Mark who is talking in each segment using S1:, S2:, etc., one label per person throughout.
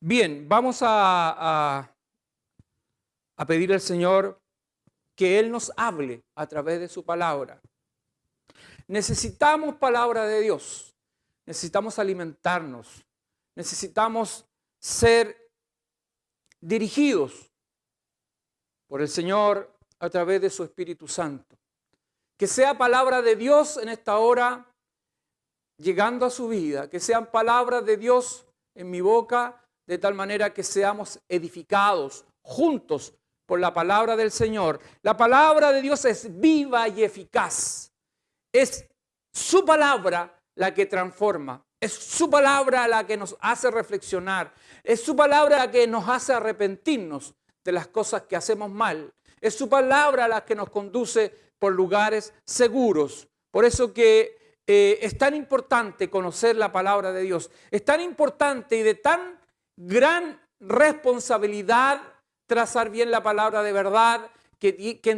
S1: Bien, vamos a pedir al Señor que Él nos hable a través de su palabra. Necesitamos palabra de Dios, necesitamos alimentarnos, necesitamos ser dirigidos por el Señor a través de su Espíritu Santo. Que sea palabra de Dios en esta hora, llegando a su vida, que sean palabras de Dios en mi boca, de tal manera que seamos edificados juntos por la palabra del Señor. La palabra de Dios es viva y eficaz. Es su palabra la que transforma. Es su palabra la que nos hace reflexionar. Es su palabra la que nos hace arrepentirnos de las cosas que hacemos mal. Es su palabra la que nos conduce por lugares seguros. Por eso que es tan importante conocer la palabra de Dios. Es tan importante y de tan gran responsabilidad trazar bien la palabra de verdad, que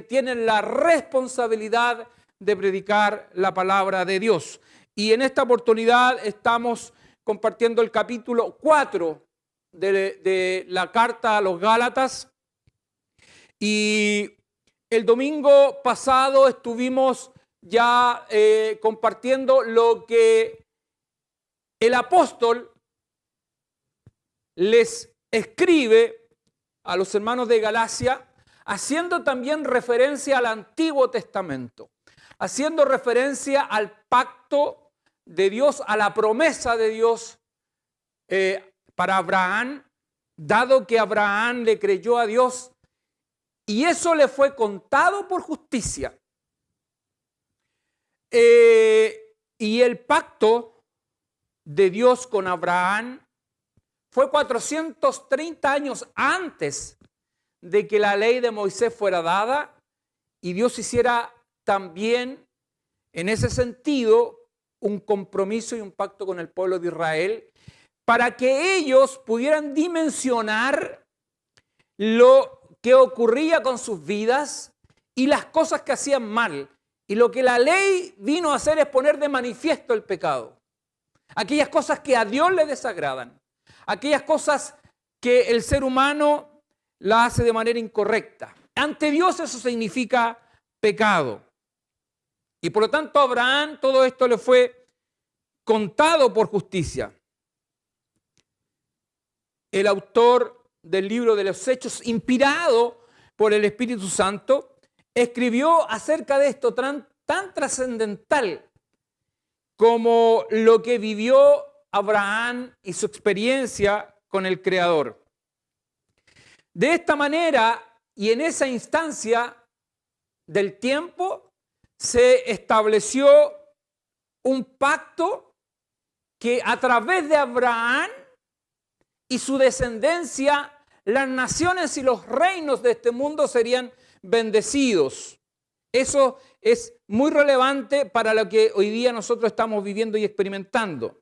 S1: tienen la responsabilidad de predicar la palabra de Dios. Y en esta oportunidad estamos compartiendo el capítulo 4 de la carta a los Gálatas. Y el domingo pasado estuvimos ya compartiendo lo que el apóstol les escribe a los hermanos de Galacia, haciendo también referencia al Antiguo Testamento, haciendo referencia al pacto de Dios, a la promesa de Dios para Abraham, dado que Abraham le creyó a Dios y eso le fue contado por justicia. Y el pacto de Dios con Abraham fue 430 años antes de que la ley de Moisés fuera dada y Dios hiciera también en ese sentido un compromiso y un pacto con el pueblo de Israel para que ellos pudieran dimensionar lo que ocurría con sus vidas y las cosas que hacían mal. Y lo que la ley vino a hacer es poner de manifiesto el pecado. Aquellas cosas que a Dios le desagradan. Aquellas cosas que el ser humano la hace de manera incorrecta. Ante Dios eso significa pecado. Y por lo tanto a Abraham todo esto le fue contado por justicia. El autor del libro de los Hechos, inspirado por el Espíritu Santo, escribió acerca de esto tan trascendental como lo que vivió Abraham y su experiencia con el Creador. De esta manera y en esa instancia del tiempo se estableció un pacto que a través de Abraham y su descendencia, las naciones y los reinos de este mundo serían bendecidos. Eso es muy relevante para lo que hoy día nosotros estamos viviendo y experimentando.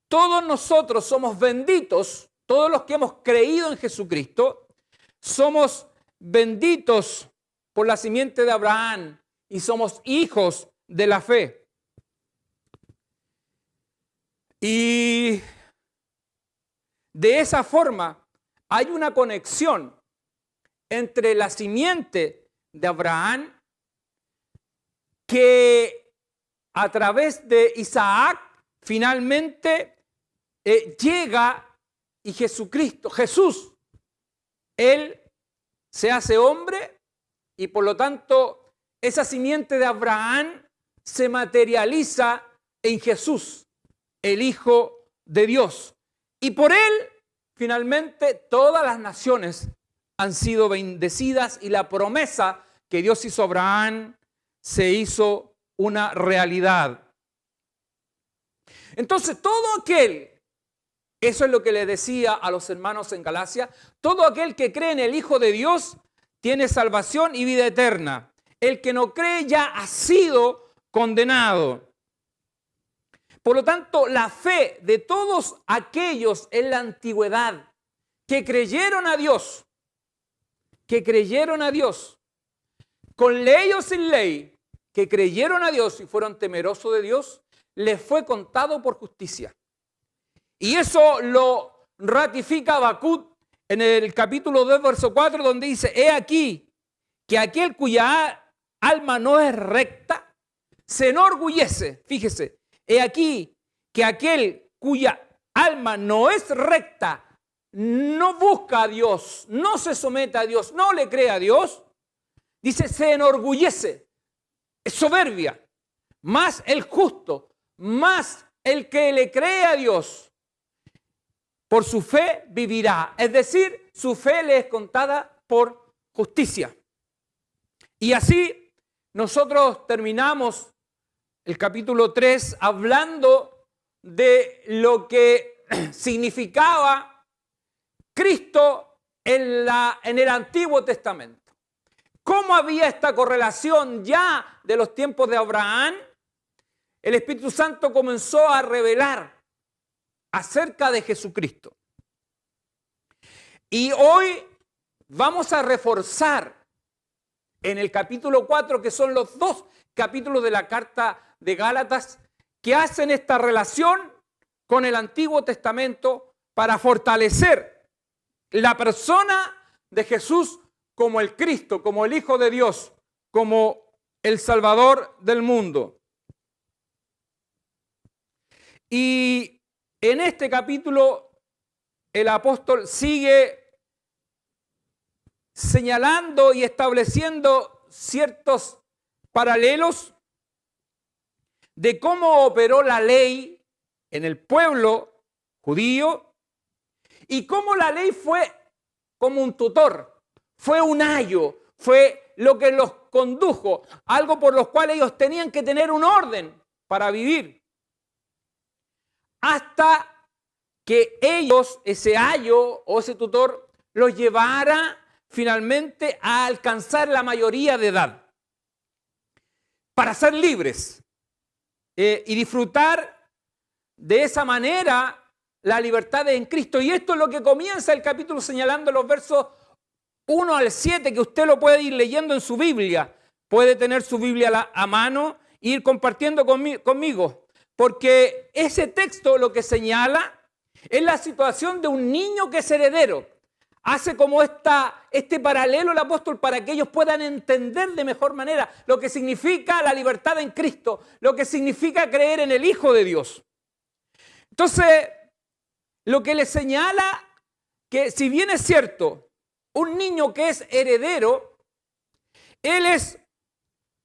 S1: Todos nosotros somos benditos, todos los que hemos creído en Jesucristo, somos benditos por la simiente de Abraham y somos hijos de la fe. Y de esa forma hay una conexión entre la simiente de Abraham que a través de Isaac finalmente llega y Jesucristo, Jesús, Él se hace hombre y por lo tanto esa simiente de Abraham se materializa en Jesús, el Hijo de Dios. Y por Él finalmente todas las naciones han sido bendecidas y la promesa que Dios hizo a Abraham se hizo una realidad. Entonces todo aquel, eso es lo que le decía a los hermanos en Galacia, todo aquel que cree en el Hijo de Dios tiene salvación y vida eterna. El que no cree ya ha sido condenado. Por lo tanto, la fe de todos aquellos en la antigüedad que creyeron a Dios, con ley o sin ley, que creyeron a Dios y fueron temerosos de Dios, les fue contado por justicia. Y eso lo ratifica Habacuc en el capítulo 2, verso 4, donde dice: he aquí que aquel cuya alma no es recta se enorgullece. Fíjese, he aquí que aquel cuya alma no es recta, no busca a Dios, no se somete a Dios, no le cree a Dios, dice, se enorgullece, es soberbia. Más el justo, más el que le cree a Dios, por su fe vivirá. Es decir, su fe le es contada por justicia. Y así nosotros terminamos el capítulo 3 hablando de lo que significaba Cristo en el Antiguo Testamento. ¿Cómo había esta correlación ya de los tiempos de Abraham? El Espíritu Santo comenzó a revelar acerca de Jesucristo. Y hoy vamos a reforzar en el capítulo 4, que son los 2 capítulos de la carta de Gálatas, que hacen esta relación con el Antiguo Testamento para fortalecer la persona de Jesús como el Cristo, como el Hijo de Dios, como el Salvador del mundo. Y en este capítulo el apóstol sigue señalando y estableciendo ciertos paralelos de cómo operó la ley en el pueblo judío y cómo la ley fue como un tutor, fue un ayo, fue lo que los condujo, algo por lo cual ellos tenían que tener un orden para vivir. Hasta que ellos, ese ayo o ese tutor, los llevara finalmente a alcanzar la mayoría de edad para ser libres y disfrutar de esa manera la libertad en Cristo. Y esto es lo que comienza el capítulo señalando los versos 1 al 7, que usted lo puede ir leyendo en su Biblia. Puede tener su Biblia a mano e ir compartiendo conmigo. Porque ese texto lo que señala es la situación de un niño que es heredero. Hace como este paralelo el apóstol para que ellos puedan entender de mejor manera lo que significa la libertad en Cristo, lo que significa creer en el Hijo de Dios. Entonces, lo que le señala que si bien es cierto, un niño que es heredero, él es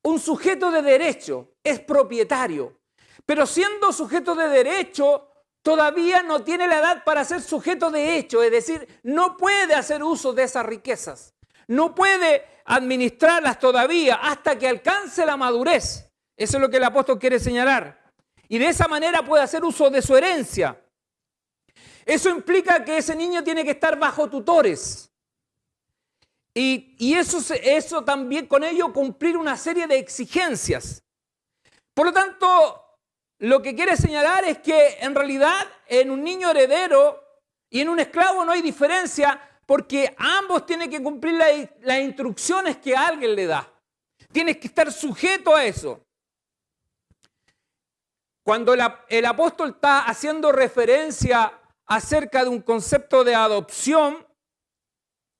S1: un sujeto de derecho, es propietario. Pero siendo sujeto de derecho, todavía no tiene la edad para ser sujeto de hecho, es decir, no puede hacer uso de esas riquezas, no puede administrarlas todavía hasta que alcance la madurez. Eso es lo que el apóstol quiere señalar. Y de esa manera puede hacer uso de su herencia. Eso implica que ese niño tiene que estar bajo tutores. Y eso también con ello cumplir una serie de exigencias. Por lo tanto, lo que quiere señalar es que en realidad en un niño heredero y en un esclavo no hay diferencia porque ambos tienen que cumplir las instrucciones que alguien le da. Tienes que estar sujeto a eso. Cuando el apóstol está haciendo referencia acerca de un concepto de adopción,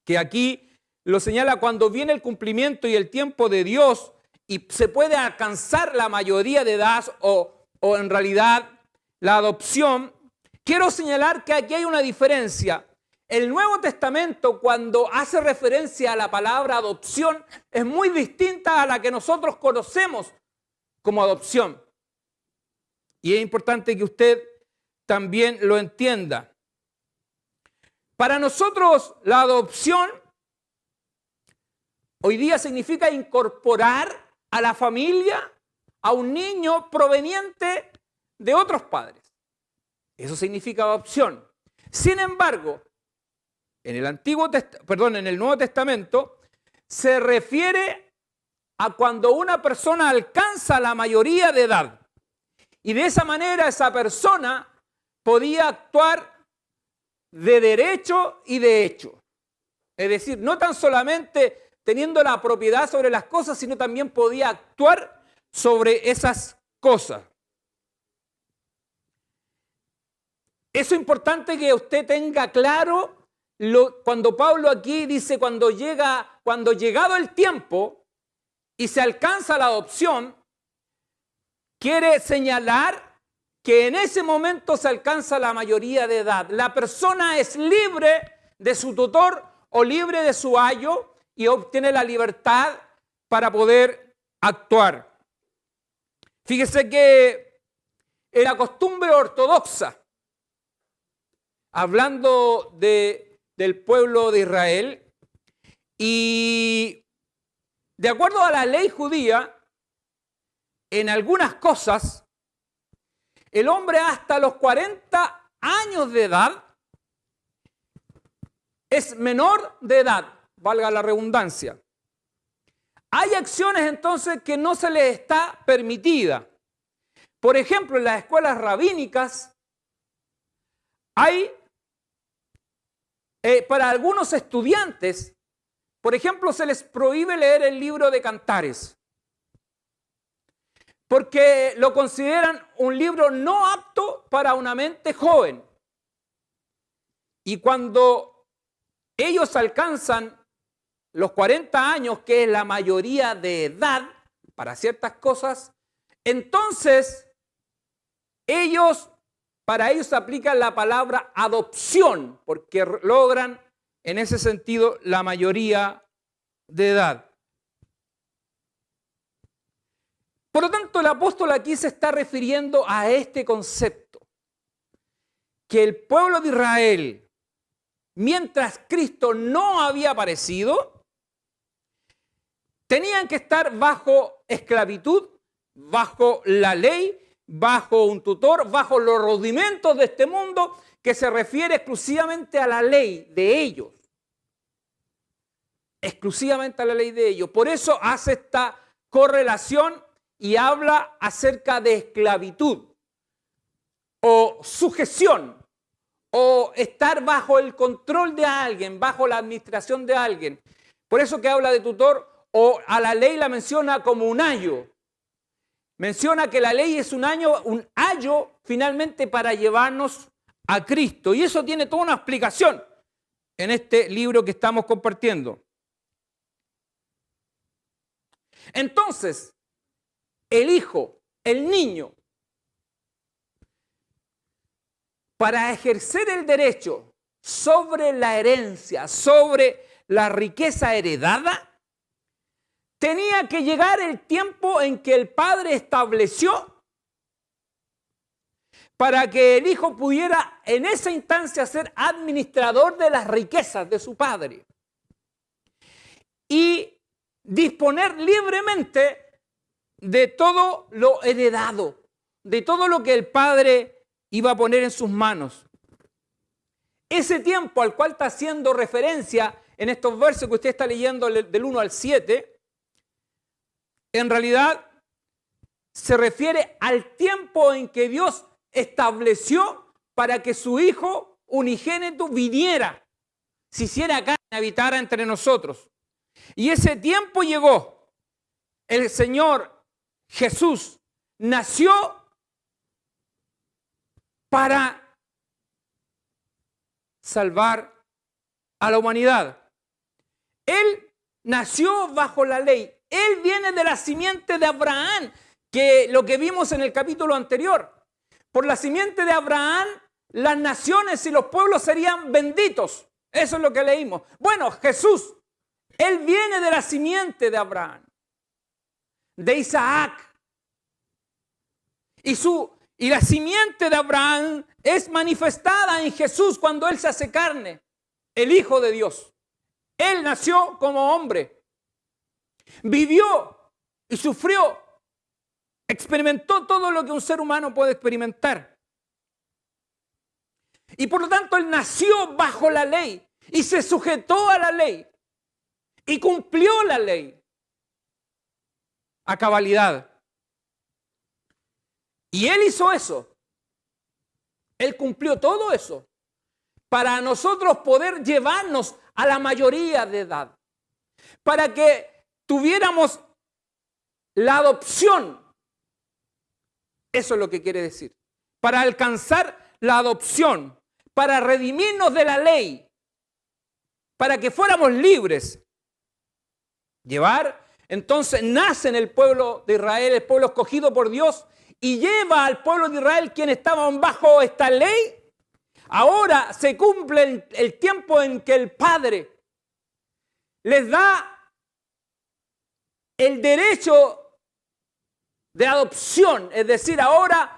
S1: que aquí lo señala cuando viene el cumplimiento y el tiempo de Dios y se puede alcanzar la mayoría de edad o en realidad la adopción, quiero señalar que aquí hay una diferencia. El Nuevo Testamento, cuando hace referencia a la palabra adopción, es muy distinta a la que nosotros conocemos como adopción. Y es importante que usted también lo entienda. Para nosotros, la adopción hoy día significa incorporar a la familia a un niño proveniente de otros padres. Eso significa adopción. Sin embargo, en el Nuevo Testamento se refiere a cuando una persona alcanza la mayoría de edad. Y de esa manera esa persona podía actuar de derecho y de hecho. Es decir, no tan solamente teniendo la propiedad sobre las cosas, sino también podía actuar sobre esas cosas. Eso es importante que usted tenga claro cuando Pablo aquí dice cuando llegado el tiempo y se alcanza la adopción, quiere señalar que en ese momento se alcanza la mayoría de edad. La persona es libre de su tutor o libre de su ayo y obtiene la libertad para poder actuar. Fíjese que en la costumbre ortodoxa, hablando del pueblo de Israel, y de acuerdo a la ley judía, en algunas cosas, el hombre hasta los 40 años de edad es menor de edad, valga la redundancia. Hay acciones entonces que no se les está permitida. Por ejemplo, en las escuelas rabínicas hay para algunos estudiantes, por ejemplo, se les prohíbe leer el libro de Cantares, porque lo consideran un libro no apto para una mente joven. Y cuando ellos alcanzan los 40 años, que es la mayoría de edad para ciertas cosas, entonces para ellos se aplica la palabra adopción, porque logran en ese sentido la mayoría de edad. Por lo tanto, el apóstol aquí se está refiriendo a este concepto, que el pueblo de Israel, mientras Cristo no había aparecido, tenían que estar bajo esclavitud, bajo la ley, bajo un tutor, bajo los rudimentos de este mundo, que se refiere exclusivamente a la ley de ellos. Exclusivamente a la ley de ellos. Por eso hace esta correlación y habla acerca de esclavitud o sujeción o estar bajo el control de alguien, bajo la administración de alguien. Por eso que habla de tutor o a la ley la menciona como un ayo. Menciona que la ley es un ayo finalmente para llevarnos a Cristo. Y eso tiene toda una explicación en este libro que estamos compartiendo. Entonces, el hijo, el niño, para ejercer el derecho sobre la herencia, sobre la riqueza heredada, tenía que llegar el tiempo en que el padre estableció para que el hijo pudiera en esa instancia ser administrador de las riquezas de su padre y disponer libremente de todo lo heredado, de todo lo que el padre iba a poner en sus manos. Ese tiempo al cual está haciendo referencia en estos versos que usted está leyendo del 1 al 7, en realidad se refiere al tiempo en que Dios estableció para que su Hijo unigénito viniera, se hiciera carne, habitara entre nosotros. Y ese tiempo llegó. El Señor Jesús nació para salvar a la humanidad. Él nació bajo la ley. Él viene de la simiente de Abraham, que lo que vimos en el capítulo anterior. Por la simiente de Abraham, las naciones y los pueblos serían benditos. Eso es lo que leímos. Bueno, Jesús, Él viene de la simiente de Abraham, de Isaac. Y la simiente de Abraham es manifestada en Jesús cuando Él se hace carne, el Hijo de Dios. Él nació como hombre, vivió y sufrió, experimentó todo lo que un ser humano puede experimentar. Y por lo tanto Él nació bajo la ley y se sujetó a la ley y cumplió la ley a cabalidad. Y Él hizo eso. Él cumplió todo eso para nosotros poder llevarnos a la mayoría de edad, para que tuviéramos la adopción. Eso es lo que quiere decir. Para alcanzar la adopción, para redimirnos de la ley, para que fuéramos libres. Entonces nace en el pueblo de Israel, el pueblo escogido por Dios, y lleva al pueblo de Israel, quienes estaban bajo esta ley. Ahora se cumple el tiempo en que el Padre les da el derecho de adopción, es decir, ahora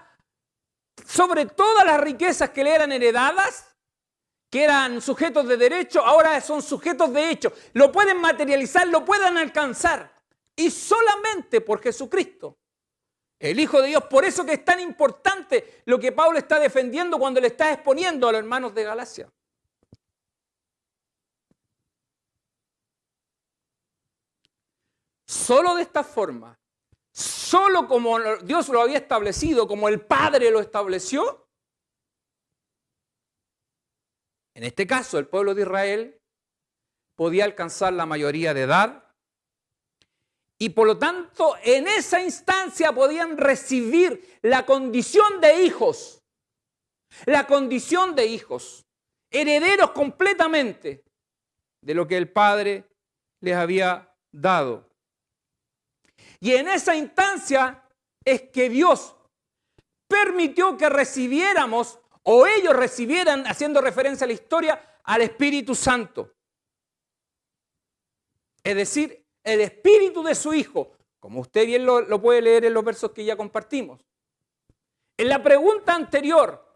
S1: sobre todas las riquezas que le eran heredadas, que eran sujetos de derecho, ahora son sujetos de hecho. Lo pueden materializar, lo pueden alcanzar. Y solamente por Jesucristo, el Hijo de Dios. Por eso que es tan importante lo que Pablo está defendiendo cuando le está exponiendo a los hermanos de Galacia. Solo de esta forma, solo como Dios lo había establecido, como el Padre lo estableció, en este caso el pueblo de Israel podía alcanzar la mayoría de edad y por lo tanto en esa instancia podían recibir la condición de hijos, herederos completamente de lo que el Padre les había dado. Y en esa instancia es que Dios permitió que recibiéramos, o ellos recibieran, haciendo referencia a la historia, al Espíritu Santo. Es decir, el Espíritu de su Hijo, como usted bien lo puede leer en los versos que ya compartimos. En la pregunta anterior,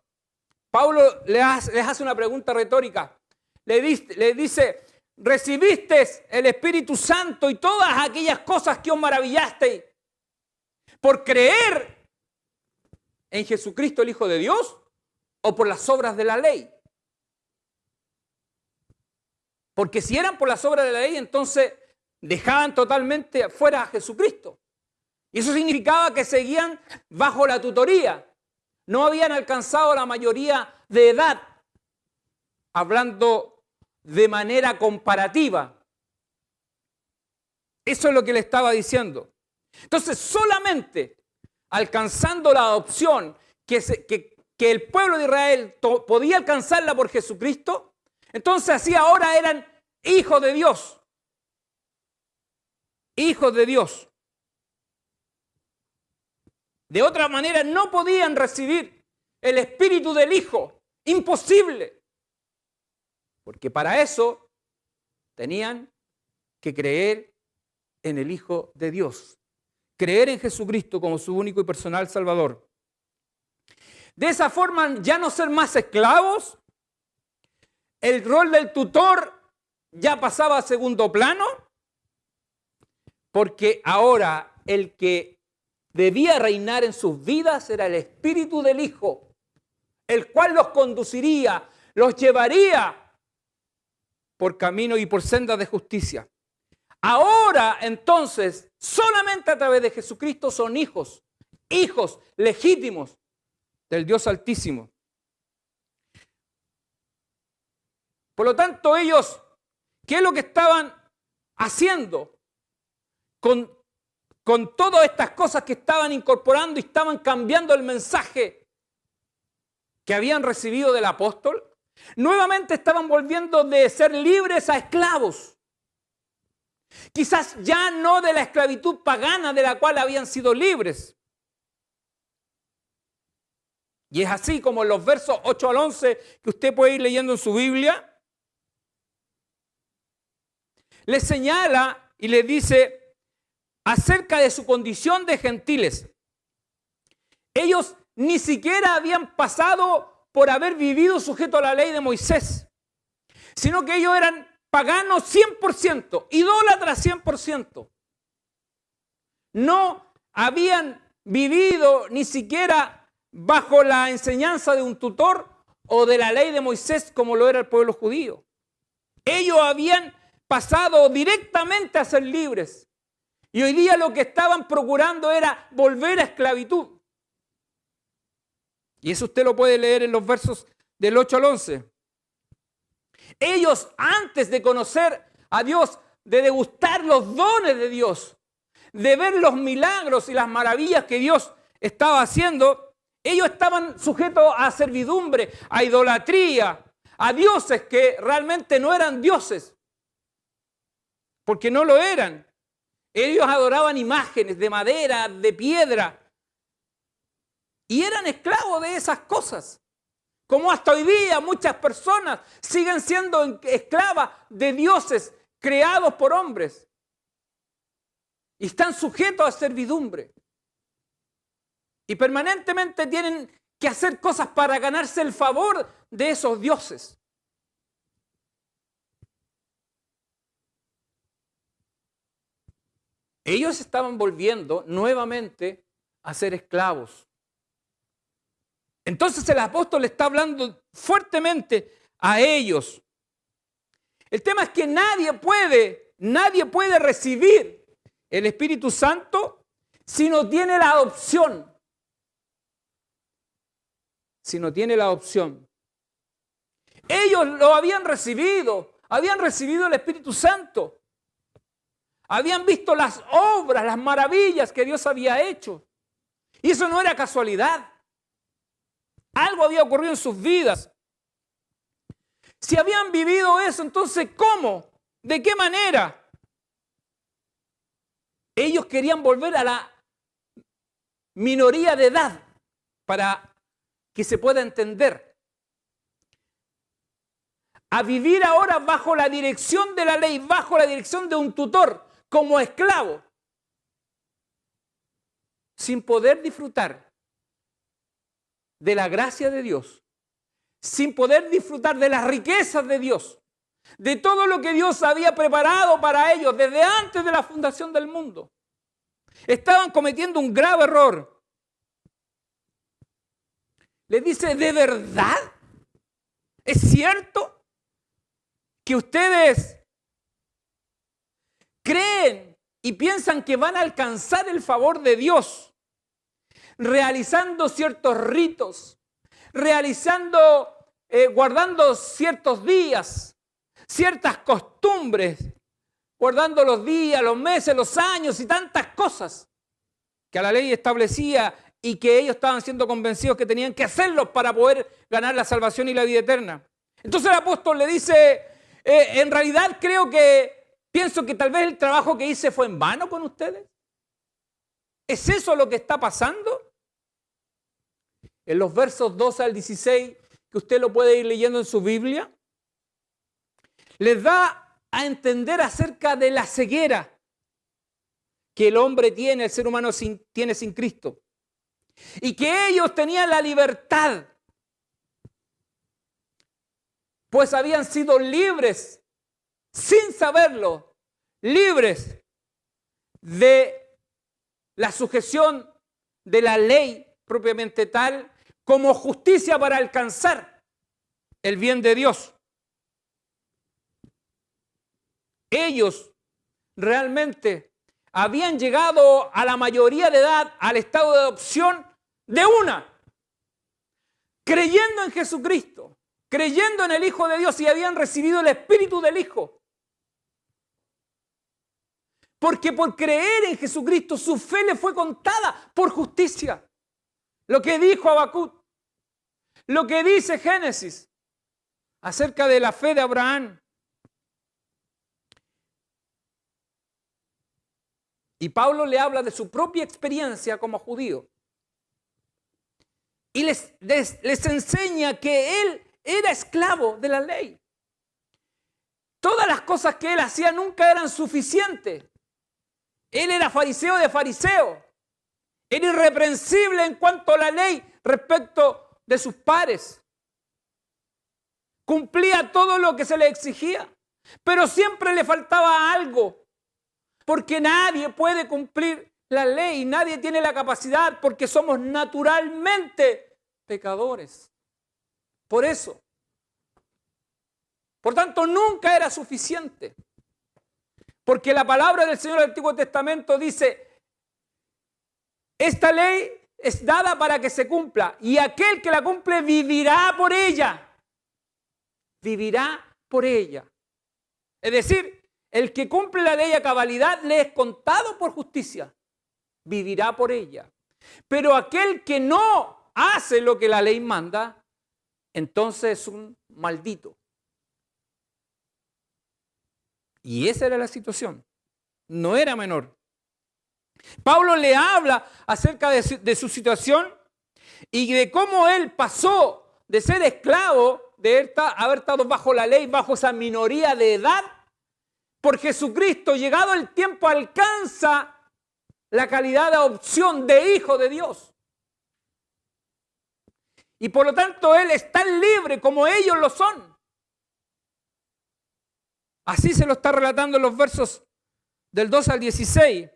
S1: Pablo les hace una pregunta retórica. Le dice, ¿recibiste el Espíritu Santo y todas aquellas cosas que os maravillasteis por creer en Jesucristo el Hijo de Dios o por las obras de la ley? Porque si eran por las obras de la ley, entonces dejaban totalmente fuera a Jesucristo. Y eso significaba que seguían bajo la tutoría. No habían alcanzado la mayoría de edad, hablando de manera comparativa. Eso es lo que le estaba diciendo. Entonces, solamente alcanzando la adopción que el pueblo de Israel podía alcanzarla por Jesucristo, entonces así ahora eran hijos de Dios. Hijos de Dios. De otra manera no podían recibir el espíritu del Hijo. Imposible. Porque para eso tenían que creer en el Hijo de Dios. Creer en Jesucristo como su único y personal Salvador. De esa forma ya no ser más esclavos. El rol del tutor ya pasaba a segundo plano. Porque ahora el que debía reinar en sus vidas era el Espíritu del Hijo, el cual los conduciría, los llevaría por camino y por sendas de justicia. Ahora, entonces, solamente a través de Jesucristo son hijos legítimos del Dios Altísimo. Por lo tanto, ellos, ¿qué es lo que estaban haciendo? Con todas estas cosas que estaban incorporando y estaban cambiando el mensaje que habían recibido del apóstol, nuevamente estaban volviendo de ser libres a esclavos. Quizás ya no de la esclavitud pagana de la cual habían sido libres. Y es así como en los versos 8 al 11 que usted puede ir leyendo en su Biblia, le señala y le dice acerca de su condición de gentiles. Ellos ni siquiera habían pasado por haber vivido sujeto a la ley de Moisés, sino que ellos eran paganos 100%, idólatras 100%. No habían vivido ni siquiera bajo la enseñanza de un tutor o de la ley de Moisés como lo era el pueblo judío. Ellos habían pasado directamente a ser libres. Y hoy día lo que estaban procurando era volver a esclavitud. Y eso usted lo puede leer en los versos del 8 al 11. Ellos, antes de conocer a Dios, de degustar los dones de Dios, de ver los milagros y las maravillas que Dios estaba haciendo, Ellos estaban sujetos a servidumbre, a idolatría, a dioses que realmente no eran dioses, porque no lo eran. Ellos adoraban imágenes de madera, de piedra, y eran esclavos de esas cosas. Como hasta hoy día muchas personas siguen siendo esclavas de dioses creados por hombres y están sujetos a servidumbre. Y permanentemente tienen que hacer cosas para ganarse el favor de esos dioses. Ellos estaban volviendo nuevamente a ser esclavos. Entonces el apóstol le está hablando fuertemente a ellos. El tema es que nadie puede recibir el Espíritu Santo si no tiene la adopción. Si no tiene la adopción. Ellos lo habían recibido el Espíritu Santo. Habían visto las obras, las maravillas que Dios había hecho. Y eso no era casualidad. Algo había ocurrido en sus vidas. Si habían vivido eso, entonces ¿cómo? ¿De qué manera? Ellos querían volver a la minoría de edad para que se pueda entender. A vivir ahora bajo la dirección de la ley, bajo la dirección de un tutor, como esclavo, sin poder disfrutar de la gracia de Dios, sin poder disfrutar de las riquezas de Dios, de todo lo que Dios había preparado para ellos desde antes de la fundación del mundo. Estaban cometiendo un grave error. Les dice, ¿de verdad? ¿Es cierto que ustedes creen y piensan que van a alcanzar el favor de Dios realizando ciertos ritos, guardando ciertos días, ciertas costumbres, guardando los días, los meses, los años y tantas cosas que la ley establecía y que ellos estaban siendo convencidos que tenían que hacerlos para poder ganar la salvación y la vida eterna? Entonces el apóstol le dice, en realidad pienso que tal vez el trabajo que hice fue en vano con ustedes. ¿Es eso lo que está pasando? En los versos 12 al 16, que usted lo puede ir leyendo en su Biblia, les da a entender acerca de la ceguera que el hombre tiene, el ser humano tiene sin Cristo. Y que ellos tenían la libertad, pues habían sido libres, sin saberlo, libres de la sujeción de la ley propiamente tal, como justicia para alcanzar el bien de Dios. Ellos realmente habían llegado a la mayoría de edad, al estado de adopción de una, creyendo en Jesucristo, creyendo en el Hijo de Dios y habían recibido el Espíritu del Hijo. Porque por creer en Jesucristo su fe le fue contada por justicia. Lo que dijo Habacuc, lo que dice Génesis acerca de la fe de Abraham. Y Pablo le habla de su propia experiencia como judío. Y les enseña que él era esclavo de la ley. Todas las cosas que él hacía nunca eran suficientes. Él era fariseo de fariseos. Era irreprensible en cuanto a la ley respecto de sus pares. Cumplía todo lo que se le exigía, pero siempre le faltaba algo, porque nadie puede cumplir la ley, nadie tiene la capacidad, porque somos naturalmente pecadores. Por eso. Por tanto, nunca era suficiente. Porque la palabra del Señor del Antiguo Testamento dice, esta ley es dada para que se cumpla y aquel que la cumple vivirá por ella. Vivirá por ella. Es decir, el que cumple la ley a cabalidad le es contado por justicia. Vivirá por ella. Pero aquel que no hace lo que la ley manda, entonces es un maldito. Y esa era la situación. No era menor. Pablo le habla acerca de su situación y de cómo él pasó de ser esclavo, de haber estado bajo la ley, bajo esa minoría de edad, por Jesucristo, llegado el tiempo, alcanza la calidad de adopción de hijo de Dios. Y por lo tanto él es tan libre como ellos lo son. Así se lo está relatando en los versos del 2 al 16.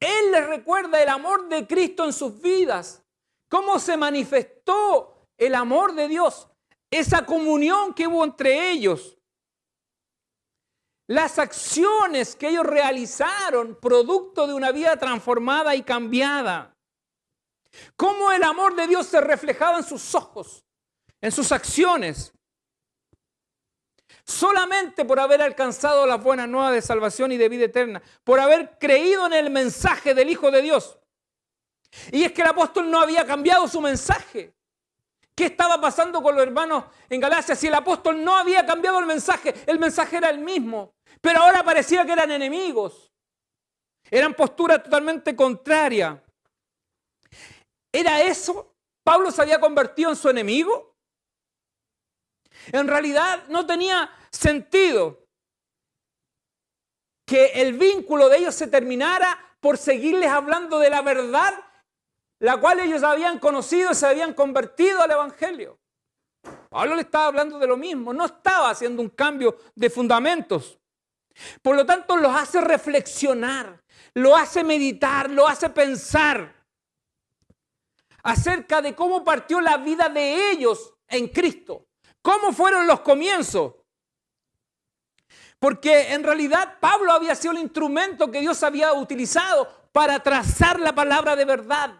S1: Él les recuerda el amor de Cristo en sus vidas, cómo se manifestó el amor de Dios, esa comunión que hubo entre ellos, las acciones que ellos realizaron, producto de una vida transformada y cambiada, cómo el amor de Dios se reflejaba en sus ojos, en sus acciones. Solamente por haber alcanzado las buenas nuevas de salvación y de vida eterna, por haber creído en el mensaje del Hijo de Dios. Y es que el apóstol no había cambiado su mensaje. ¿Qué estaba pasando con los hermanos en Galacia? Si el apóstol no había cambiado el mensaje era el mismo, pero ahora parecía que eran enemigos. Eran posturas totalmente contrarias. ¿Era eso? ¿Pablo se había convertido en su enemigo? En realidad no tenía sentido que el vínculo de ellos se terminara por seguirles hablando de la verdad, la cual ellos habían conocido y se habían convertido al Evangelio. Pablo le estaba hablando de lo mismo, no estaba haciendo un cambio de fundamentos. Por lo tanto, los hace reflexionar, lo hace meditar, lo hace pensar acerca de cómo partió la vida de ellos en Cristo. ¿Cómo fueron los comienzos? Porque en realidad Pablo había sido el instrumento que Dios había utilizado para trazar la palabra de verdad.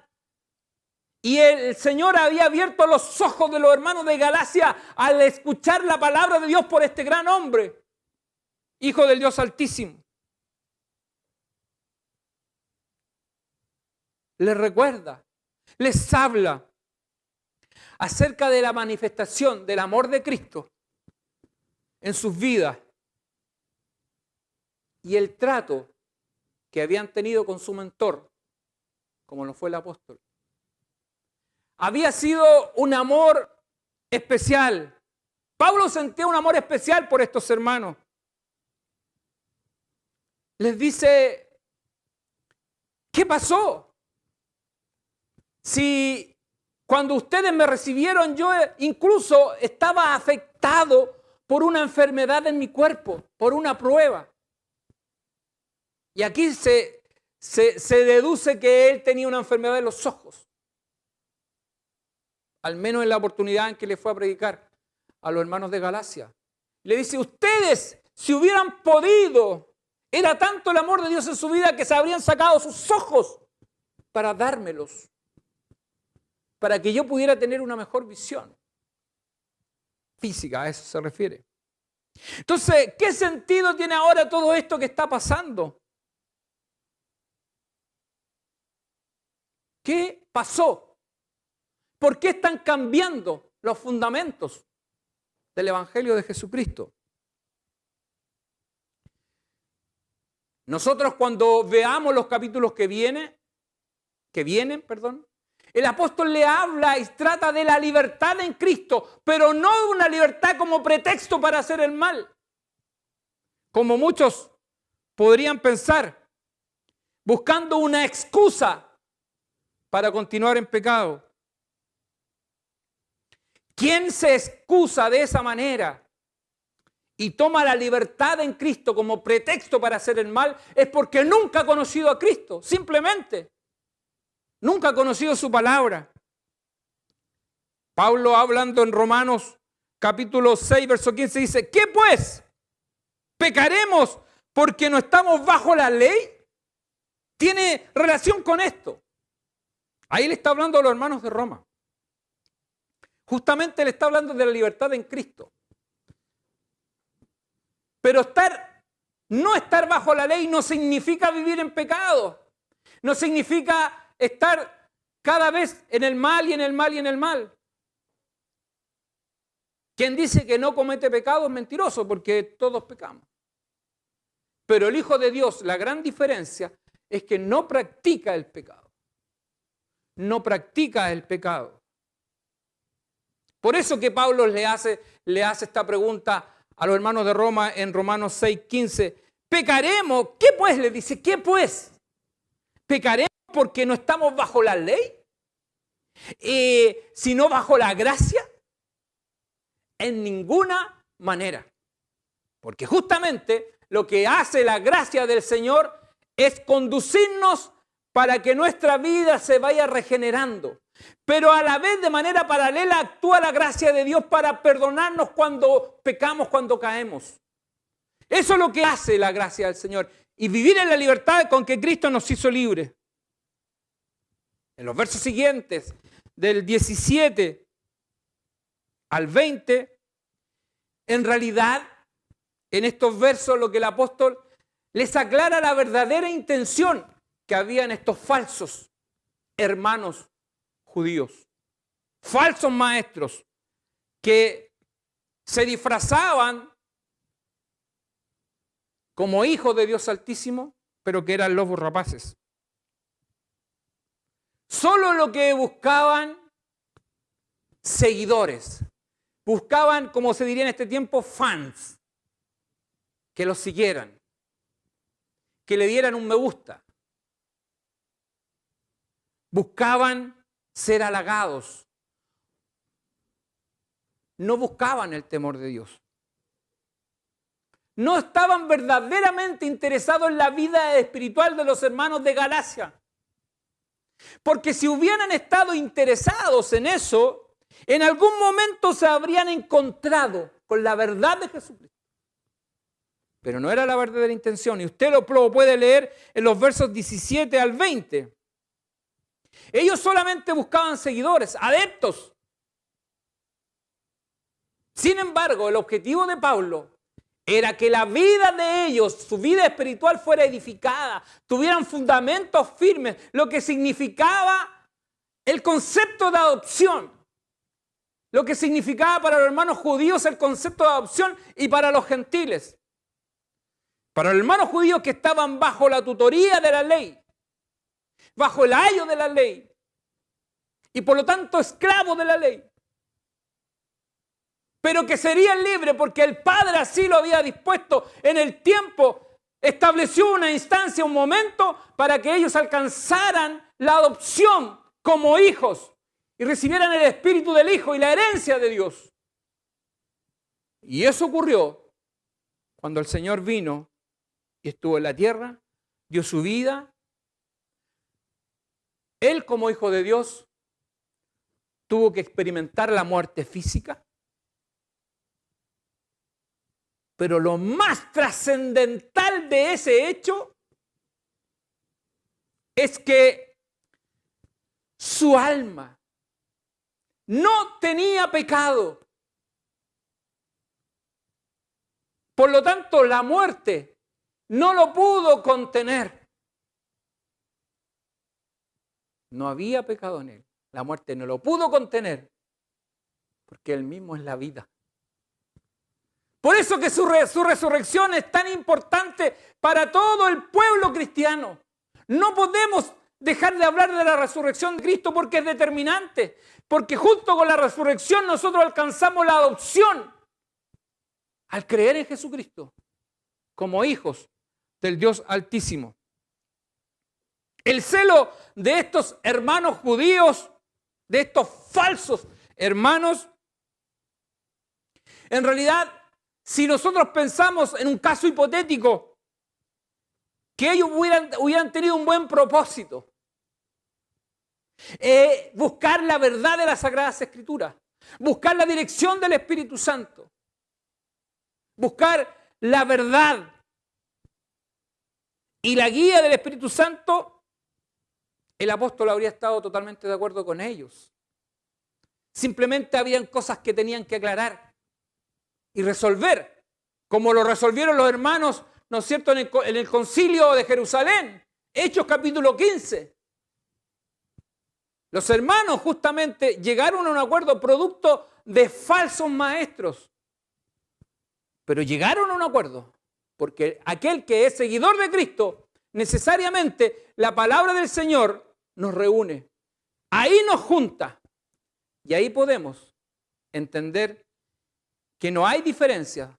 S1: Y el Señor había abierto los ojos de los hermanos de Galacia al escuchar la palabra de Dios por este gran hombre, Hijo del Dios Altísimo. Les recuerda, les habla acerca de la manifestación del amor de Cristo en sus vidas y el trato que habían tenido con su mentor, como lo fue el apóstol. Había sido un amor especial. Pablo sentía un amor especial por estos hermanos. Les dice, ¿qué pasó? Si cuando ustedes me recibieron, yo incluso estaba afectado por una enfermedad en mi cuerpo, por una prueba. Y aquí se deduce que él tenía una enfermedad de los ojos. Al menos en la oportunidad en que le fue a predicar a los hermanos de Galacia. Le dice, ustedes, si hubieran podido, era tanto el amor de Dios en su vida que se habrían sacado sus ojos para dármelos, para que yo pudiera tener una mejor visión física, a eso se refiere. Entonces, ¿qué sentido tiene ahora todo esto que está pasando? ¿Qué pasó? ¿Por qué están cambiando los fundamentos del Evangelio de Jesucristo? Nosotros cuando veamos los capítulos que vienen, el apóstol le habla y trata de la libertad en Cristo, pero no de una libertad como pretexto para hacer el mal, como muchos podrían pensar, buscando una excusa para continuar en pecado. ¿Quién se excusa de esa manera y toma la libertad en Cristo como pretexto para hacer el mal? Es porque nunca ha conocido a Cristo, simplemente. Nunca ha conocido su palabra. Pablo, hablando en Romanos capítulo 6, verso 15, dice, ¿qué pues? ¿Pecaremos porque no estamos bajo la ley? Tiene relación con esto. Ahí le está hablando a los hermanos de Roma. Justamente le está hablando de la libertad en Cristo. Pero no estar bajo la ley no significa vivir en pecado. No significa estar cada vez en el mal y en el mal y en el mal. Quien dice que no comete pecado es mentiroso, porque todos pecamos. Pero el Hijo de Dios, la gran diferencia es que no practica el pecado. No practica el pecado. Por eso que Pablo le hace esta pregunta a los hermanos de Roma en Romanos 6:15. ¿Pecaremos? ¿Qué pues? Le dice, ¿qué pues? ¿Pecaremos porque no estamos bajo la ley? ¿Sino bajo la gracia? En ninguna manera. Porque justamente lo que hace la gracia del Señor es conducirnos para que nuestra vida se vaya regenerando. Pero a la vez, de manera paralela, actúa la gracia de Dios para perdonarnos cuando pecamos, cuando caemos. Eso es lo que hace la gracia del Señor. Y vivir en la libertad con que Cristo nos hizo libres. En los versos siguientes, del 17 al 20, en realidad, en estos versos lo que el apóstol les aclara la verdadera intención que había en estos falsos hermanos judíos, falsos maestros que se disfrazaban como hijos de Dios Altísimo, pero que eran lobos rapaces. Solo lo que buscaban seguidores, buscaban, como se diría en este tiempo, fans, que los siguieran, que le dieran un me gusta. Buscaban ser halagados. No buscaban el temor de Dios. No estaban verdaderamente interesados en la vida espiritual de los hermanos de Galacia. Porque si hubieran estado interesados en eso, en algún momento se habrían encontrado con la verdad de Jesucristo. Pero no era la verdadera intención. Y usted lo puede leer en los versos 17 al 20. Ellos solamente buscaban seguidores, adeptos. Sin embargo, el objetivo de Pablo era que la vida de ellos, su vida espiritual fuera edificada, tuvieran fundamentos firmes, lo que significaba el concepto de adopción, lo que significaba para los hermanos judíos el concepto de adopción y para los gentiles. Para los hermanos judíos que estaban bajo la tutoría de la ley, bajo el ayo de la ley y por lo tanto esclavos de la ley, pero que serían libres porque el Padre así lo había dispuesto en el tiempo, estableció una instancia, un momento para que ellos alcanzaran la adopción como hijos y recibieran el espíritu del Hijo y la herencia de Dios. Y eso ocurrió cuando el Señor vino y estuvo en la tierra, dio su vida. Él, como Hijo de Dios, tuvo que experimentar la muerte física. Pero lo más trascendental de ese hecho es que su alma no tenía pecado. Por lo tanto, la muerte no lo pudo contener. No había pecado en él. La muerte no lo pudo contener, porque él mismo es la vida. Por eso que su resurrección es tan importante para todo el pueblo cristiano. No podemos dejar de hablar de la resurrección de Cristo porque es determinante. Porque junto con la resurrección nosotros alcanzamos la adopción al creer en Jesucristo como hijos del Dios Altísimo. El celo de estos hermanos judíos, de estos falsos hermanos, en realidad, si nosotros pensamos en un caso hipotético, que ellos hubieran tenido un buen propósito, buscar la verdad de las Sagradas Escrituras, buscar la dirección del Espíritu Santo, buscar la verdad y la guía del Espíritu Santo, el apóstol habría estado totalmente de acuerdo con ellos. Simplemente habían cosas que tenían que aclarar y resolver, como lo resolvieron los hermanos, ¿no es cierto?, en el concilio de Jerusalén, Hechos capítulo 15. Los hermanos justamente llegaron a un acuerdo producto de falsos maestros. Pero llegaron a un acuerdo, porque aquel que es seguidor de Cristo, necesariamente la palabra del Señor nos reúne. Ahí nos junta. Y ahí podemos entender que no hay diferencia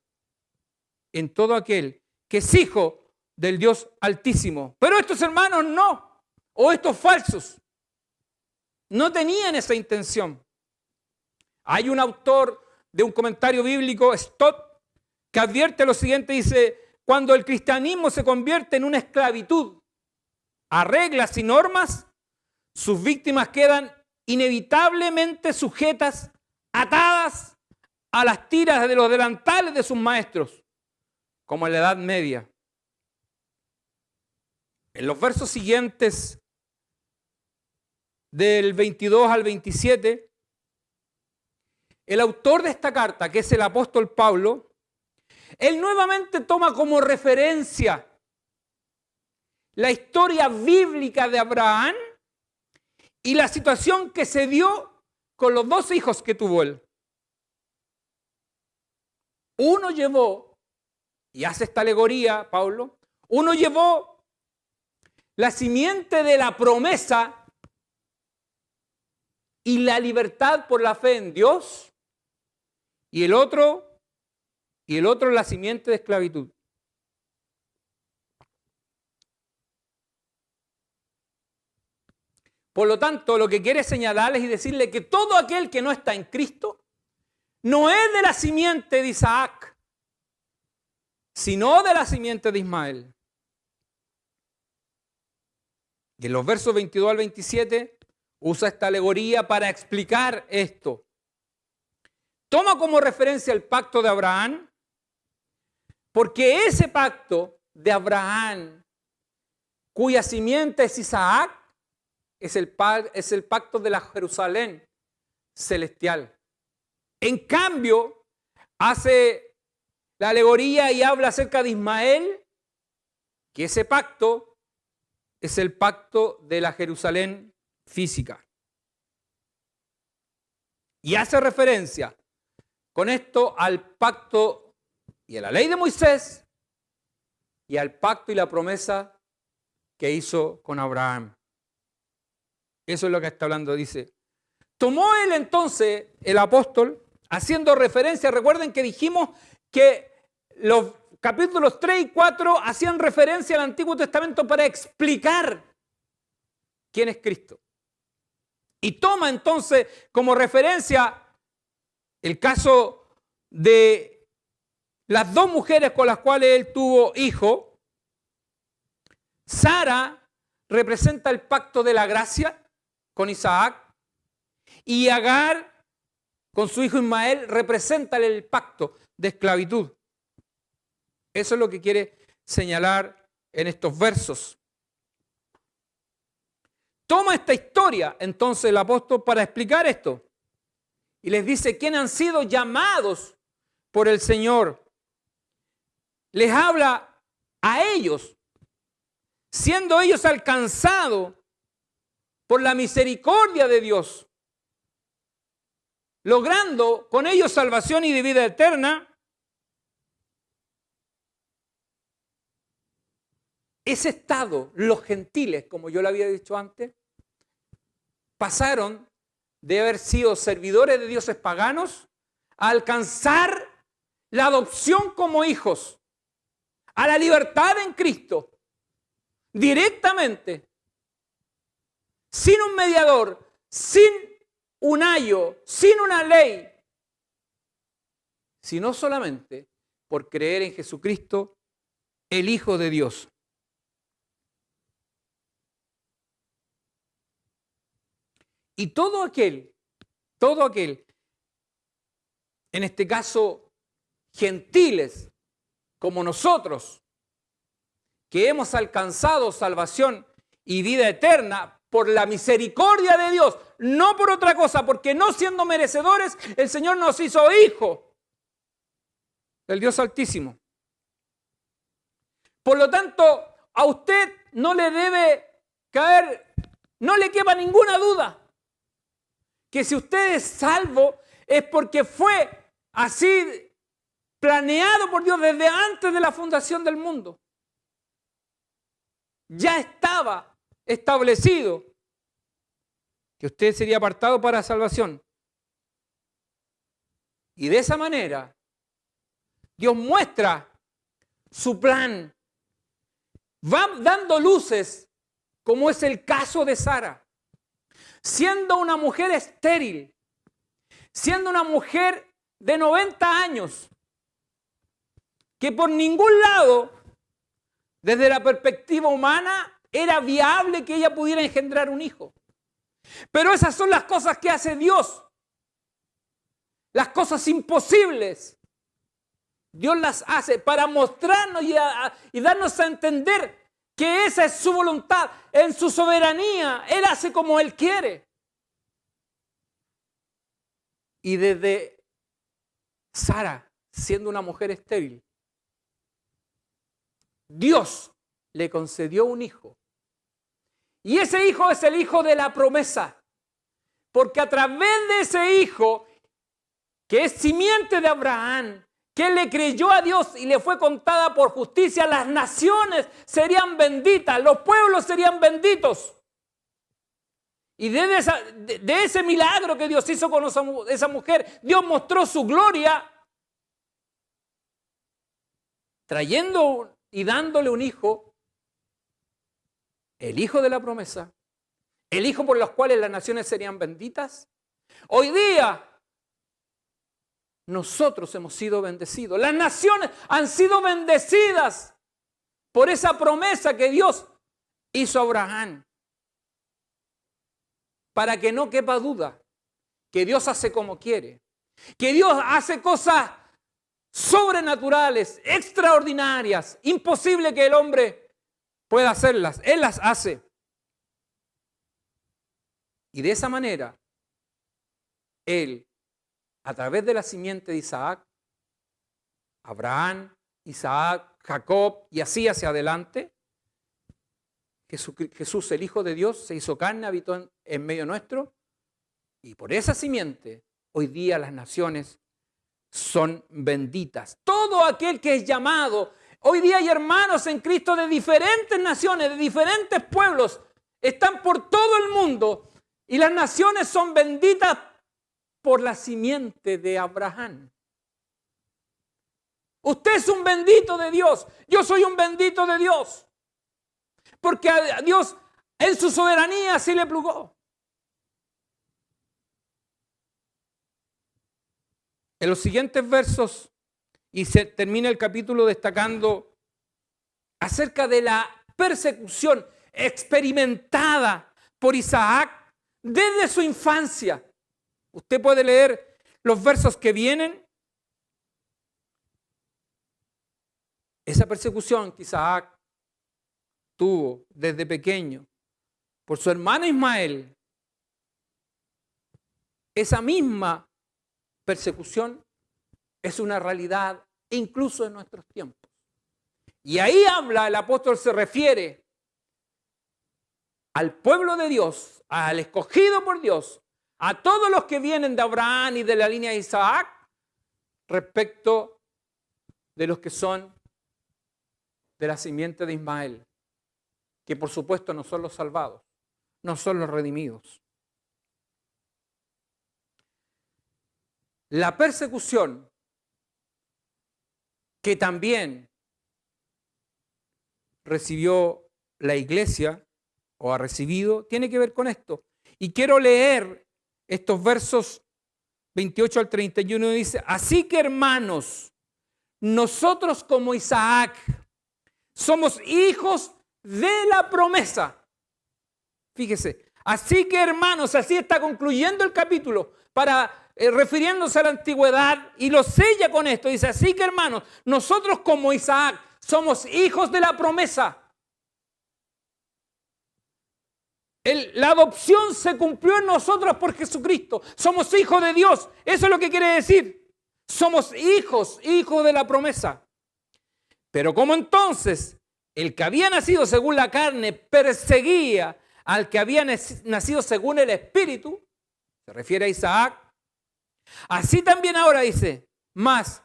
S1: en todo aquel que es hijo del Dios Altísimo. Pero estos hermanos no, o estos falsos, no tenían esa intención. Hay un autor de un comentario bíblico, Stott, que advierte lo siguiente, dice: cuando el cristianismo se convierte en una esclavitud a reglas y normas, sus víctimas quedan inevitablemente sujetas, atadas a las tiras de los delantales de sus maestros, como en la Edad Media. En los versos siguientes, del 22 al 27, el autor de esta carta, que es el apóstol Pablo, él nuevamente toma como referencia la historia bíblica de Abraham y la situación que se dio con los dos hijos que tuvo él. Uno llevó, y hace esta alegoría, Pablo, uno llevó la simiente de la promesa y la libertad por la fe en Dios, y el otro la simiente de esclavitud. Por lo tanto, lo que quiere señalarles y decirle que todo aquel que no está en Cristo no es de la simiente de Isaac, sino de la simiente de Ismael. Y en los versos 22 al 27 usa esta alegoría para explicar esto. Toma como referencia el pacto de Abraham, porque ese pacto de Abraham, cuya simiente es Isaac, es el pacto de la Jerusalén celestial. En cambio, hace la alegoría y habla acerca de Ismael, que ese pacto es el pacto de la Jerusalén física. Y hace referencia con esto al pacto y a la ley de Moisés y al pacto y la promesa que hizo con Abraham. Eso es lo que está hablando, dice. Tomó él entonces, el apóstol, haciendo referencia, recuerden que dijimos que los capítulos 3 y 4 hacían referencia al Antiguo Testamento para explicar quién es Cristo. Y toma entonces como referencia el caso de las dos mujeres con las cuales él tuvo hijo. Sara representa el pacto de la gracia con Isaac, y Agar, con su hijo Ismael, representa el pacto de esclavitud. Eso es lo que quiere señalar en estos versos. Toma esta historia, entonces, el apóstol para explicar esto. Y les dice quiénes han sido llamados por el Señor. Les habla a ellos, siendo ellos alcanzados por la misericordia de Dios, logrando con ellos salvación y de vida eterna. Ese estado, los gentiles, como yo le había dicho antes, pasaron de haber sido servidores de dioses paganos a alcanzar la adopción como hijos, a la libertad en Cristo, directamente, sin un mediador, sin un ayo, sin una ley, sino solamente por creer en Jesucristo, el Hijo de Dios. Y todo aquel, en este caso gentiles como nosotros, que hemos alcanzado salvación y vida eterna por la misericordia de Dios, no por otra cosa, porque no siendo merecedores, el Señor nos hizo hijos del Dios Altísimo. Por lo tanto, a usted no le debe caer, no le quepa ninguna duda que si usted es salvo es porque fue así planeado por Dios desde antes de la fundación del mundo. Ya estaba establecido que usted sería apartado para salvación. Y de esa manera, Dios muestra su plan. Va dando luces, como es el caso de Sara. Siendo una mujer estéril, siendo una mujer de 90 años, que por ningún lado, desde la perspectiva humana, era viable que ella pudiera engendrar un hijo. Pero esas son las cosas que hace Dios. Las cosas imposibles. Dios las hace para mostrarnos y darnos a entender que esa es su voluntad. En su soberanía, Él hace como Él quiere. Y desde Sara, siendo una mujer estéril, Dios le concedió un hijo. Y ese hijo es el hijo de la promesa. Porque a través de ese hijo, que es simiente de Abraham, que le creyó a Dios y le fue contada por justicia, las naciones serían benditas, los pueblos serían benditos. Y de ese milagro que Dios hizo con esa mujer, Dios mostró su gloria, trayendo y dándole un hijo, el hijo de la promesa, el hijo por los cuales las naciones serían benditas. Hoy día, nosotros hemos sido bendecidos. Las naciones han sido bendecidas por esa promesa que Dios hizo a Abraham. Para que no quepa duda que Dios hace como quiere. Que Dios hace cosas sobrenaturales, extraordinarias, imposible que el hombre pueda hacerlas. Él las hace. Y de esa manera, Él, a través de la simiente de Isaac, Abraham, Isaac, Jacob y así hacia adelante, Jesús, el Hijo de Dios, se hizo carne, habitó en medio nuestro, y por esa simiente, hoy día las naciones son benditas. Todo aquel que es llamado, hoy día hay hermanos en Cristo de diferentes naciones, de diferentes pueblos, están por todo el mundo, y las naciones son benditas por la simiente de Abraham. Usted es un bendito de Dios, yo soy un bendito de Dios. Porque a Dios en su soberanía así le plugó. En los siguientes versos, y se termina el capítulo destacando acerca de la persecución experimentada por Isaac desde su infancia. Usted puede leer los versos que vienen. Esa persecución que Isaac tuvo desde pequeño por su hermano Ismael, esa misma persecución es una realidad incluso en nuestros tiempos. Y ahí habla, el apóstol se refiere al pueblo de Dios, al escogido por Dios, a todos los que vienen de Abraham y de la línea de Isaac, respecto de los que son de la simiente de Ismael, que por supuesto no son los salvados, no son los redimidos. La persecución que también recibió la iglesia o ha recibido, tiene que ver con esto. Y quiero leer estos versos 28 al 31, dice: así que hermanos, nosotros como Isaac somos hijos de la promesa. Fíjese, así que hermanos, así está concluyendo el capítulo, refiriéndose a la antigüedad, y lo sella con esto. Dice: así que hermanos, nosotros como Isaac somos hijos de la promesa. La adopción se cumplió en nosotros por Jesucristo. Somos hijos de Dios. Eso es lo que quiere decir. Somos hijos de la promesa. Pero como entonces el que había nacido según la carne perseguía al que había nacido según el Espíritu, se refiere a Isaac. Así también ahora dice, mas,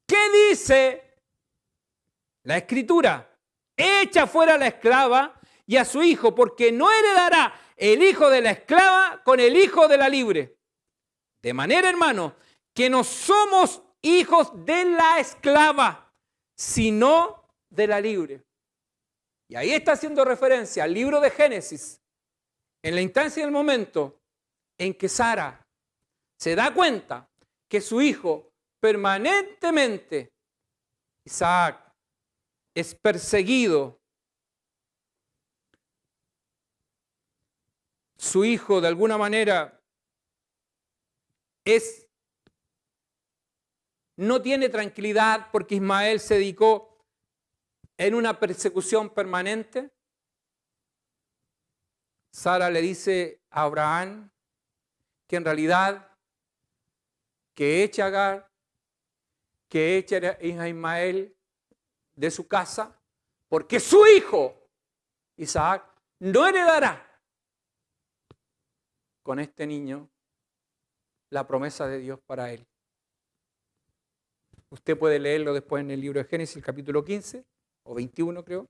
S1: ¿qué dice la Escritura? Echa fuera a la esclava y a su hijo, porque no heredará el hijo de la esclava con el hijo de la libre. De manera, hermano, que no somos hijos de la esclava, sino de la libre. Y ahí está haciendo referencia al libro de Génesis, en la instancia y el momento en que Sara se da cuenta que su hijo permanentemente, Isaac, es perseguido. Su hijo, de alguna manera, no tiene tranquilidad porque Ismael se dedicó en una persecución permanente. Sara le dice a Abraham que en realidad que eche a Agar, que eche a Ismael de su casa, porque su hijo, Isaac, no heredará con este niño la promesa de Dios para él. Usted puede leerlo después en el libro de Génesis, el capítulo 15 o 21 creo.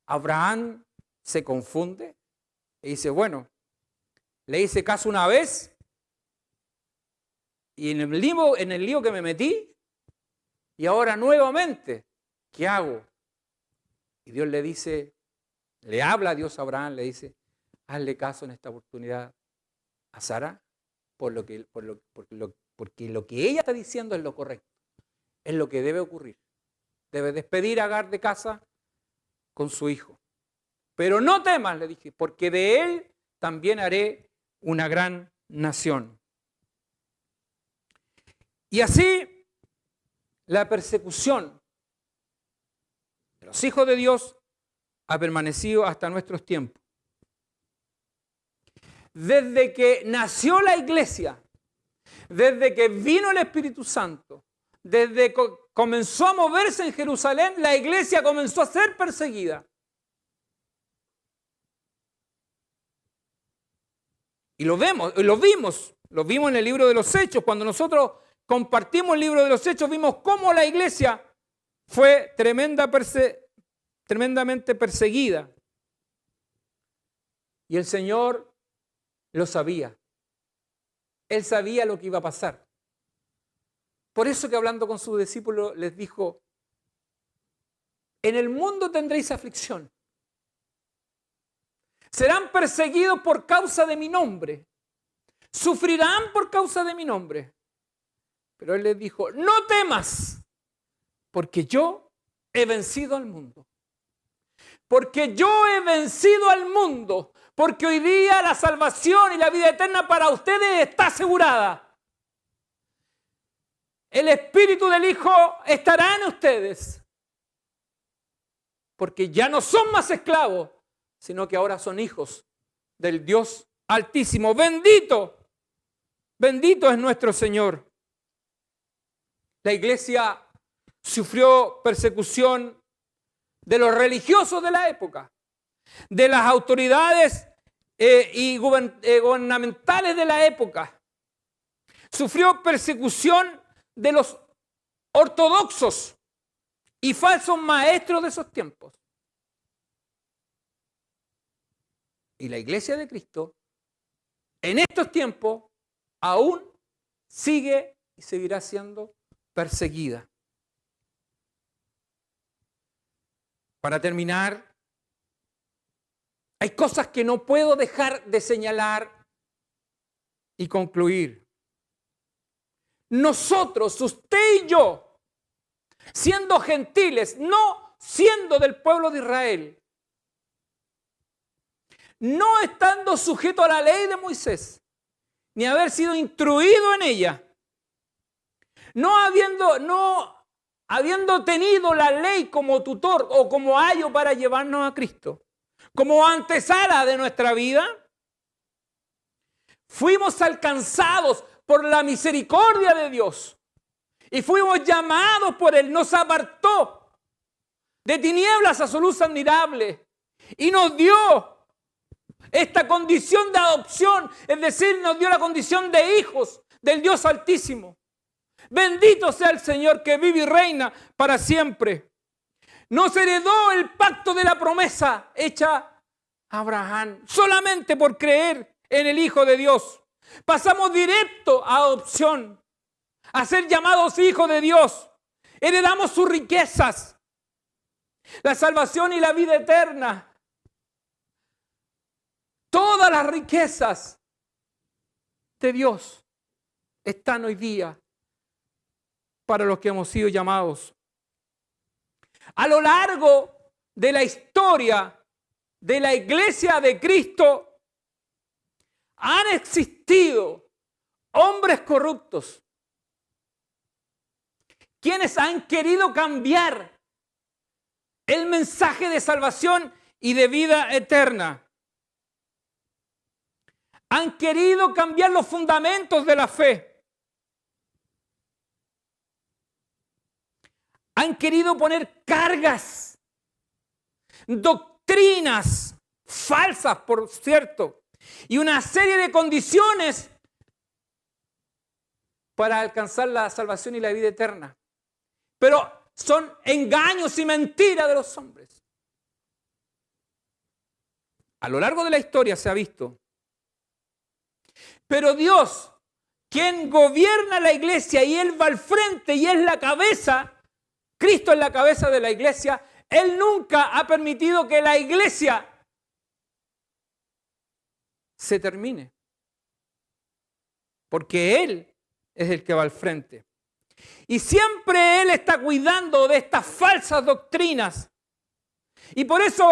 S1: Abraham se confunde y dice, bueno, le hice caso una vez y en el lío que me metí y ahora nuevamente, ¿qué hago? Y Dios le dice, le habla a Dios a Abraham, le dice, hazle caso en esta oportunidad a Sara porque lo que ella está diciendo es lo correcto, es lo que debe ocurrir. Debe despedir a Agar de casa con su hijo. Pero no temas, le dije, porque de él también haré una gran nación. Y así la persecución de los hijos de Dios ha permanecido hasta nuestros tiempos. Desde que nació la iglesia, desde que vino el Espíritu Santo, desde que comenzó a moverse en Jerusalén, la iglesia comenzó a ser perseguida. Y lo vimos en el libro de los Hechos. Cuando nosotros compartimos el libro de los Hechos, vimos cómo la iglesia fue tremendamente perseguida. Y el Señor lo sabía. Él sabía lo que iba a pasar. Por eso que hablando con sus discípulos les dijo, en el mundo tendréis aflicción. Serán perseguidos por causa de mi nombre. Sufrirán por causa de mi nombre. Pero Él les dijo, no temas, porque yo he vencido al mundo. Porque yo he vencido al mundo. Porque hoy día la salvación y la vida eterna para ustedes está asegurada. El Espíritu del Hijo estará en ustedes. Porque ya no son más esclavos, sino que ahora son hijos del Dios Altísimo. Bendito, bendito es nuestro Señor. La iglesia sufrió persecución de los religiosos de la época, de las autoridades gubernamentales de la época. Sufrió persecución de los ortodoxos y falsos maestros de esos tiempos. Y la iglesia de Cristo en estos tiempos aún sigue y seguirá siendo perseguida. Para terminar, hay cosas que no puedo dejar de señalar y concluir. Nosotros, usted y yo, siendo gentiles, no siendo del pueblo de Israel, no estando sujeto a la ley de Moisés, ni haber sido instruido en ella, no habiendo tenido la ley como tutor o como ayo para llevarnos a Cristo, como antesala de nuestra vida, fuimos alcanzados por la misericordia de Dios y fuimos llamados por Él, nos apartó de tinieblas a su luz admirable y nos dio esta condición de adopción, es decir, nos dio la condición de hijos del Dios Altísimo. Bendito sea el Señor que vive y reina para siempre. Nos heredó el pacto de la promesa hecha a Abraham solamente por creer en el Hijo de Dios. Pasamos directo a adopción, a ser llamados hijos de Dios. Heredamos sus riquezas, la salvación y la vida eterna. Todas las riquezas de Dios están hoy día para los que hemos sido llamados. A lo largo de la historia de la Iglesia de Cristo han existido hombres corruptos quienes han querido cambiar el mensaje de salvación y de vida eterna. Han querido cambiar los fundamentos de la fe. Han querido poner cargas, doctrinas falsas, por cierto, y una serie de condiciones para alcanzar la salvación y la vida eterna. Pero son engaños y mentiras de los hombres. A lo largo de la historia se ha visto. Pero Dios, quien gobierna la iglesia y Él va al frente y es la cabeza, Cristo es la cabeza de la iglesia, Él nunca ha permitido que la iglesia se termine. Porque Él es el que va al frente. Y siempre Él está cuidando de estas falsas doctrinas. Y por eso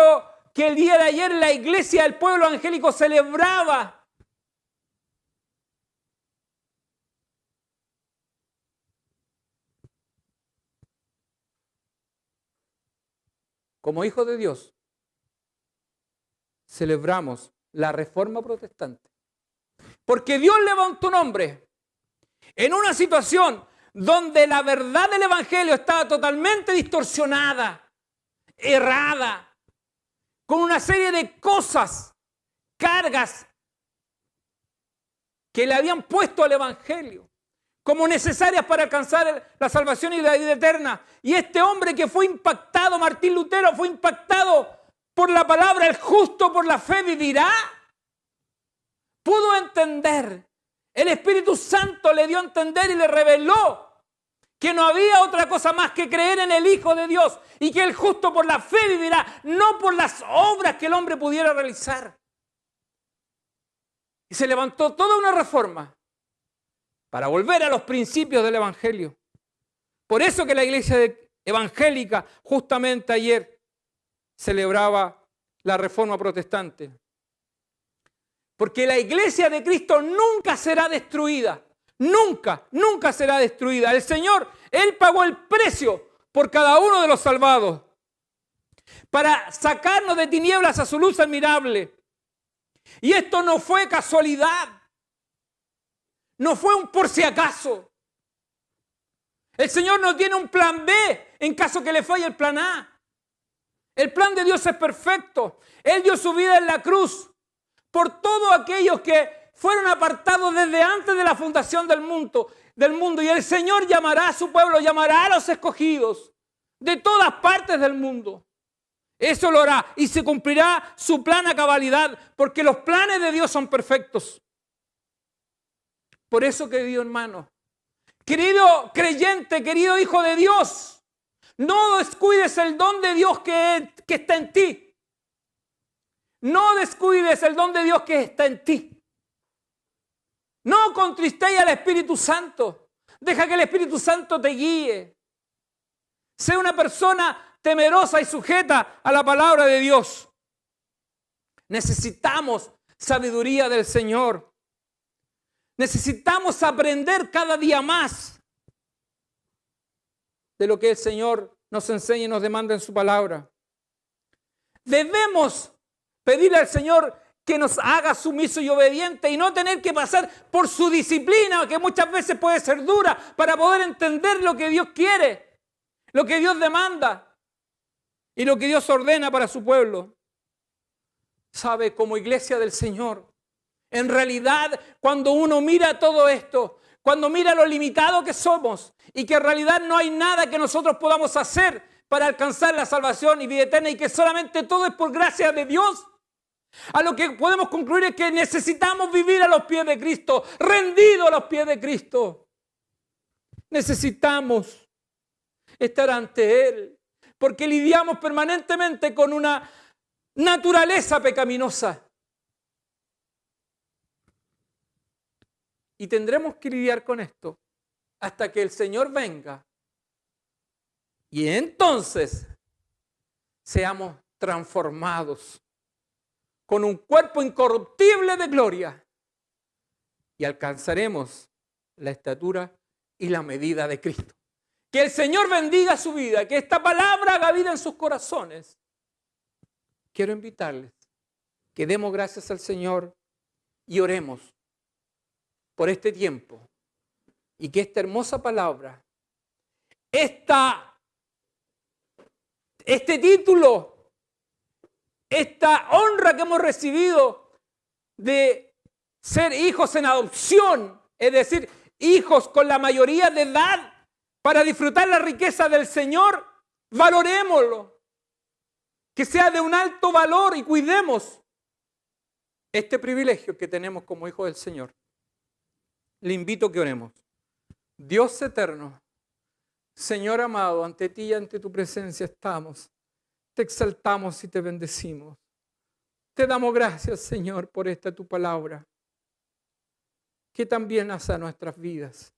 S1: que el día de ayer la iglesia, el pueblo evangélico celebraba como hijos de Dios, celebramos la Reforma Protestante. Porque Dios levantó un hombre en una situación donde la verdad del Evangelio estaba totalmente distorsionada, errada, con una serie de cosas, cargas que le habían puesto al Evangelio como necesarias para alcanzar la salvación y la vida eterna. Y este hombre que fue impactado, Martín Lutero, fue impactado por la palabra, el justo por la fe vivirá. Pudo entender. El Espíritu Santo le dio a entender y le reveló que no había otra cosa más que creer en el Hijo de Dios y que el justo por la fe vivirá, no por las obras que el hombre pudiera realizar. Y se levantó toda una reforma para volver a los principios del Evangelio. Por eso que la iglesia evangélica justamente ayer celebraba la Reforma Protestante. Porque la iglesia de Cristo nunca será destruida. Nunca, nunca será destruida. El Señor, Él pagó el precio por cada uno de los salvados para sacarnos de tinieblas a su luz admirable. Y esto no fue casualidad. No fue un por si acaso. El Señor no tiene un plan B en caso que le falle el plan A. El plan de Dios es perfecto. Él dio su vida en la cruz por todos aquellos que fueron apartados desde antes de la fundación del mundo. Y el Señor llamará a su pueblo, llamará a los escogidos de todas partes del mundo. Eso lo hará y se cumplirá su plan a cabalidad, porque los planes de Dios son perfectos. Por eso, querido hermano, querido creyente, querido hijo de Dios, no descuides el don de Dios que está en ti. No descuides el don de Dios que está en ti. No contristéis al Espíritu Santo. Deja que el Espíritu Santo te guíe. Sé una persona temerosa y sujeta a la palabra de Dios. Necesitamos sabiduría del Señor. Necesitamos aprender cada día más de lo que el Señor nos enseña y nos demanda en su palabra. Debemos pedirle al Señor que nos haga sumiso y obediente y no tener que pasar por su disciplina, que muchas veces puede ser dura, para poder entender lo que Dios quiere, lo que Dios demanda y lo que Dios ordena para su pueblo. Sabe, como iglesia del Señor, en realidad cuando uno mira todo esto, cuando mira lo limitado que somos y que en realidad no hay nada que nosotros podamos hacer para alcanzar la salvación y vida eterna y que solamente todo es por gracia de Dios, a lo que podemos concluir es que necesitamos vivir a los pies de Cristo, rendidos a los pies de Cristo. Necesitamos estar ante Él, porque lidiamos permanentemente con una naturaleza pecaminosa. Y tendremos que lidiar con esto hasta que el Señor venga. Y entonces seamos transformados con un cuerpo incorruptible de gloria y alcanzaremos la estatura y la medida de Cristo. Que el Señor bendiga su vida, que esta palabra haga vida en sus corazones. Quiero invitarles que demos gracias al Señor y oremos por este tiempo y que esta hermosa palabra, este título, esta honra que hemos recibido de ser hijos en adopción, es decir, hijos con la mayoría de edad para disfrutar la riqueza del Señor, valorémoslo, que sea de un alto valor y cuidemos este privilegio que tenemos como hijos del Señor. Le invito a que oremos. Dios eterno, Señor amado, ante ti y ante tu presencia estamos. Te exaltamos y te bendecimos. Te damos gracias, Señor, por esta tu palabra, que también hace a nuestras vidas.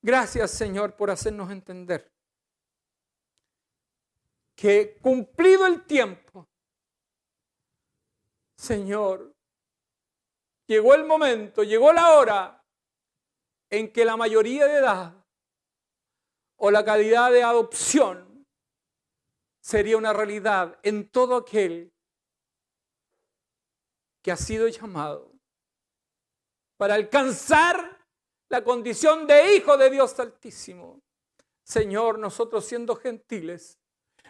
S1: Gracias, Señor, por hacernos entender que cumplido el tiempo, Señor, llegó el momento, llegó la hora en que la mayoría de edad o la calidad de adopción sería una realidad en todo aquel que ha sido llamado para alcanzar la condición de hijo de Dios Altísimo. Señor, nosotros siendo gentiles,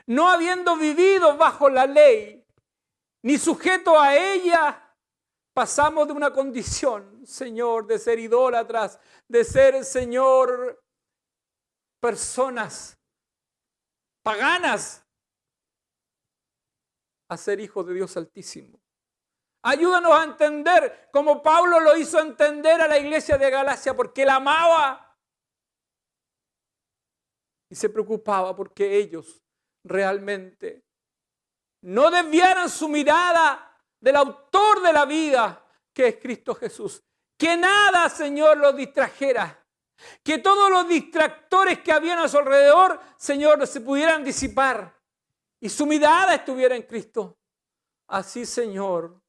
S1: no habiendo vivido bajo la ley, ni sujeto a ella, pasamos de una condición, Señor, de ser idólatras, de ser, Señor, personas paganas, a ser hijos de Dios Altísimo. Ayúdanos a entender como Pablo lo hizo entender a la iglesia de Galacia, porque la amaba y se preocupaba porque ellos realmente no desviaran su mirada del autor de la vida, que es Cristo Jesús. Que nada, Señor, los distrajera. Que todos los distractores que habían a su alrededor, Señor, se pudieran disipar y su mirada estuviera en Cristo. Así, Señor,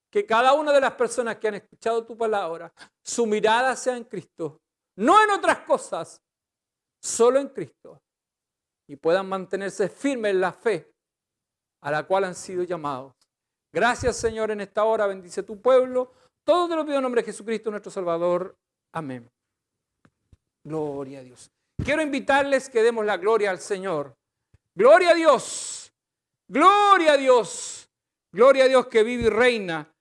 S1: que cada una de las personas que han escuchado tu palabra, su mirada sea en Cristo, no en otras cosas, solo en Cristo, y puedan mantenerse firmes en la fe a la cual han sido llamados. Gracias, Señor, en esta hora. Bendice tu pueblo. Todo te lo pido en nombre de Jesucristo, nuestro Salvador. Amén. Gloria a Dios. Quiero invitarles que demos la gloria al Señor. Gloria a Dios. Gloria a Dios. Gloria a Dios que vive y reina